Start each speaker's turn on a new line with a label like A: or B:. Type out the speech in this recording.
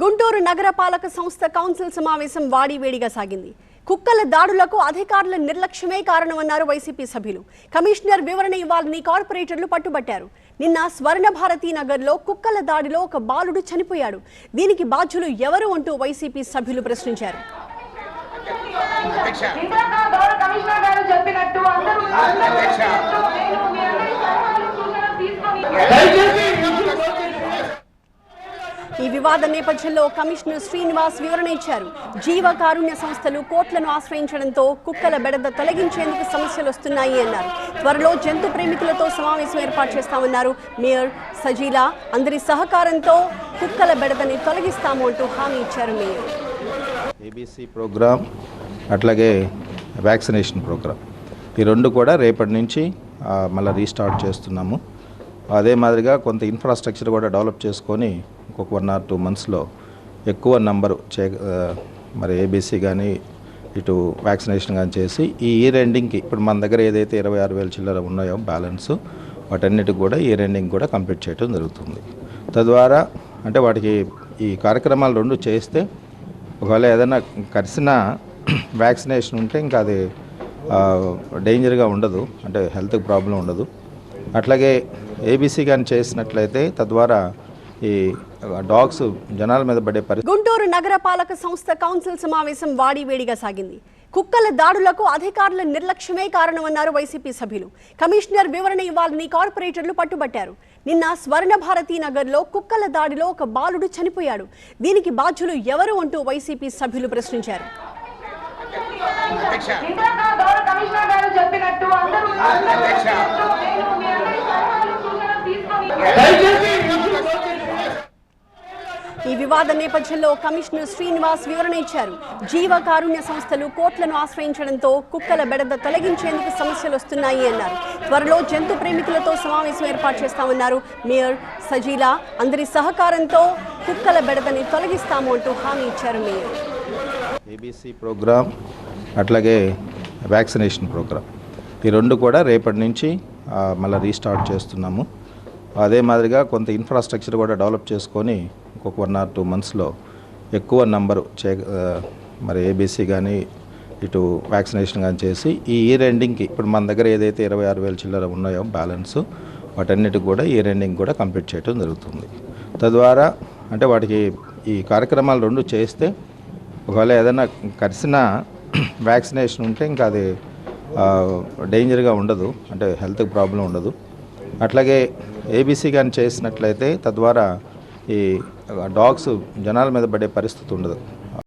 A: గుంటూరు నగరపాలక సంస్థ కౌన్సిల్ సమావేశం వాడివేడిగా సాగింది. కుక్కల దాడులకు అధికారుల నిర్లక్ష్యమే కారణమన్నారు వైసీపీ సభ్యులు. కమిషనర్ వివరణ ఇవ్వాలని కార్పొరేటర్లు పట్టుబట్టారు. నిన్న స్వర్ణ భారతీ నగర్లో కుక్కల దాడిలో ఒక బాలుడు చనిపోయాడు. దీనికి బాధ్యులు ఎవరు అంటూ వైసీపీ సభ్యులు ప్రశ్నించారు. ఈ వివాద నేపథ్యంలో కమిషనర్ శ్రీనివాస్ వివరణ ఇచ్చారు. జీవ కారుణ్య సంస్థలు కోర్టులను ఆశ్రయించడంతో కుక్కల బెడద తొలగించేందుకు సమస్యలు వస్తున్నాయి అన్నారు. త్వరలో జంతు ప్రేమికులతో సమావేశం ఏర్పాటు చేస్తామన్నారు. మేయర్ సజీలా అందరి సహకారంతో కుక్కల బెడదని తొలగిస్తాము అంటూ హామీ ఇచ్చారు మేయర్.
B: ఏబీసీ ప్రోగ్రామ్ అట్లాగే వ్యాక్సినేషన్ ప్రోగ్రామ్ ఈ రెండు కూడా రేపటి నుంచి మళ్ళీ రీస్టార్ట్ చేస్తున్నాము. అదే మాదిరిగా కొంత ఇన్ఫ్రాస్ట్రక్చర్ కూడా డెవలప్ చేసుకొని ఇంకొక 1 or 2 monthsలో ఎక్కువ నంబరు మరి ఏబీసీ కానీ ఇటు వ్యాక్సినేషన్ కానీ చేసి ఈ ఇయర్ ఎండింగ్కి ఇప్పుడు మన దగ్గర ఏదైతే 26,000 చిల్లర ఉన్నాయో బ్యాలెన్స్ వాటన్నిటికి కూడా ఇయర్ ఎండింగ్ కూడా కంప్లీట్ చేయడం జరుగుతుంది. తద్వారా అంటే వాటికి ఈ కార్యక్రమాలు రెండు చేస్తే ఒకవేళ ఏదైనా కలిసిన వ్యాక్సినేషన్ ఉంటే ఇంకా అది డేంజర్గా ఉండదు, అంటే హెల్త్కి ప్రాబ్లం ఉండదు. అట్లాగే ఏబీసీ కానీ చేసినట్లయితే తద్వారా ఈ డాగ్స్ జనాల మీద పడే పరిస్థితి.
A: గుంటూరు నగరపాలక సంస్థ కౌన్సిల్ సమావేశం వాడివేడిగా సాగింది. కుక్కల దాడులకు అధికారుల నిర్లక్ష్యమే కారణమన్నారు వైసీపీ సభ్యులు. కమిషనర్ వివరణ ఇవ్వాలని కార్పొరేటర్లు పట్టుబట్టారు. నిన్న స్వర్ణ భారతీ నగర్లో కుక్కల దాడిలో ఒక బాలుడు చనిపోయాడు. దీనికి బాధ్యులు ఎవరు అంటూ వైసీపీ సభ్యులు ప్రశ్నించారు. ఈ వివాద నేపథ్యంలో కమిషనర్ శ్రీనివాస్ వివరణ ఇచ్చారు. జీవ కారుణ్య సంస్థలు కోర్టులను ఆశ్రయించడంతో కుక్కల బెడద తొలగించేందుకు సమస్యలు వస్తున్నాయి అన్నారు. త్వరలో జంతు ప్రేమికులతో సమావేశం ఏర్పాటు చేస్తామన్నారు. మేయర్ సజీలా అందరి సహకారంతో కుక్కల బెడదని తొలగిస్తాము అంటూ హామీ ఇచ్చారు మేయర్.
B: ఏబీసీ ప్రోగ్రామ్ అట్లాగే వ్యాక్సినేషన్ ప్రోగ్రామ్ ఈ రెండు కూడా రేపటి నుంచి మళ్ళీ రీస్టార్ట్ చేస్తున్నాము. అదే మాదిరిగా కొంత ఇన్ఫ్రాస్ట్రక్చర్ కూడా డెవలప్ చేసుకొని ఇంకొక 1 or 2 monthsలో ఎక్కువ నంబరు మరి ఏబీసీ కానీ ఇటు వ్యాక్సినేషన్ కానీ చేసి ఈ ఇయర్ ఎండింగ్కి ఇప్పుడు మన దగ్గర ఏదైతే 26,000 చిల్లర ఉన్నాయో బ్యాలెన్స్ వాటన్నిటికి కూడా ఇయర్ ఎండింగ్ కూడా కంప్లీట్ చేయడం జరుగుతుంది. తద్వారా అంటే వాటికి ఈ కార్యక్రమాలు రెండు చేస్తే ఒకవేళ ఏదైనా కలిసిన వ్యాక్సినేషన్ ఉంటే ఇంకా అది డేంజర్గా ఉండదు, అంటే హెల్త్కి ప్రాబ్లం ఉండదు. అట్లాగే ఏబీసీ కానీ చేసినట్లయితే తద్వారా ఈ డాగ్స్ జనాల మీద పడే పరిస్థితి ఉండదు.